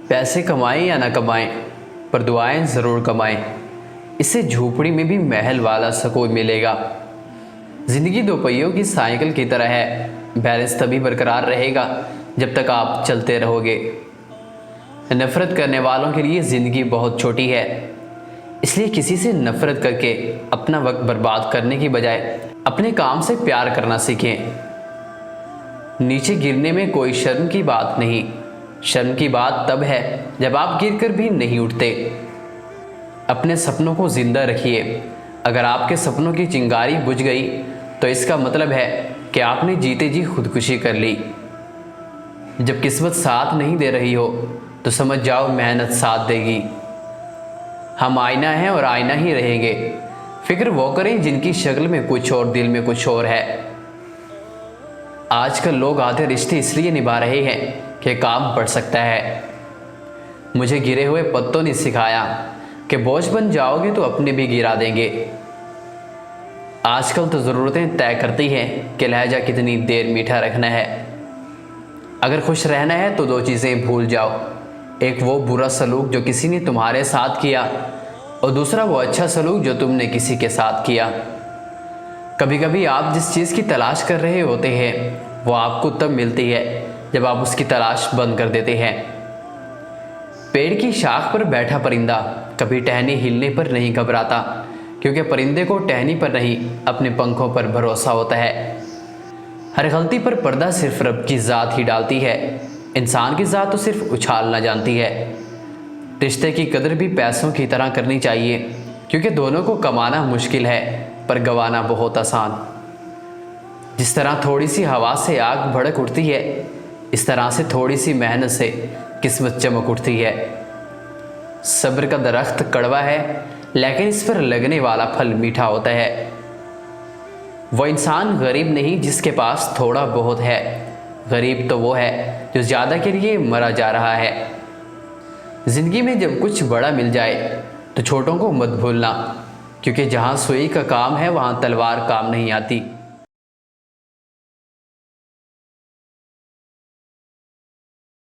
पैसे कमाएं या ना कमाएं, पर दुआएं ज़रूर कमाएं। इससे झोपड़ी में भी महल वाला सुकून मिलेगा। ज़िंदगी दो पहियों की साइकिल की तरह है। बैलेंस तभी बरकरार रहेगा जब तक आप चलते रहोगे। नफ़रत करने वालों के लिए ज़िंदगी बहुत छोटी है, इसलिए किसी से नफ़रत करके अपना वक्त बर्बाद करने की बजाय अपने काम से प्यार करना सीखें। नीचे गिरने में कोई शर्म की बात नहीं। शर्म की बात तब है जब आप गिरकर भी नहीं उठते। अपने सपनों को जिंदा रखिए। अगर आपके सपनों की चिंगारी बुझ गई तो इसका मतलब है कि आपने जीते जी खुदकुशी कर ली। जब किस्मत साथ नहीं दे रही हो तो समझ जाओ मेहनत साथ देगी। हम आईना हैं और आईना ही रहेंगे। फिक्र वो करें जिनकी शक्ल में कुछ और दिल में कुछ और है। आजकल लोग आधे रिश्ते इसलिए निभा रहे हैं कि काम पड़ सकता है। मुझे गिरे हुए पत्तों ने सिखाया कि बोझ बन जाओगे तो अपने भी गिरा देंगे। आजकल तो ज़रूरतें तय करती हैं कि लहजा कितनी देर मीठा रखना है। अगर खुश रहना है तो दो चीज़ें भूल जाओ, एक वो बुरा सलूक जो किसी ने तुम्हारे साथ किया और दूसरा वो अच्छा सलूक जो तुमने किसी के साथ किया। कभी कभी आप जिस चीज़ की तलाश कर रहे होते हैं वो आपको तब मिलती है जब आप उसकी तलाश बंद कर देते हैं। पेड़ की शाख पर बैठा परिंदा कभी टहनी हिलने पर नहीं घबराता, क्योंकि परिंदे को टहनी पर नहीं अपने पंखों पर भरोसा होता है। हर गलती पर पर्दा सिर्फ रब की ज़ात ही डालती है। इंसान की ज़ात तो सिर्फ उछालना जानती है। रिश्ते की कदर भी पैसों की तरह करनी चाहिए, क्योंकि दोनों को कमाना मुश्किल है पर गंवाना बहुत आसान। जिस तरह थोड़ी सी हवा से आग भड़क उठती है, इस तरह से थोड़ी सी मेहनत से किस्मत चमक उठती है। सब्र का दरख्त कड़वा है, लेकिन इस पर लगने वाला फल मीठा होता है। वो इंसान गरीब नहीं जिसके पास थोड़ा बहुत है, गरीब तो वो है जो ज़्यादा के लिए मरा जा रहा है। ज़िंदगी में जब कुछ बड़ा मिल जाए तो छोटों को मत भूलना, क्योंकि जहाँ सुई का काम है वहाँ तलवार काम नहीं आती।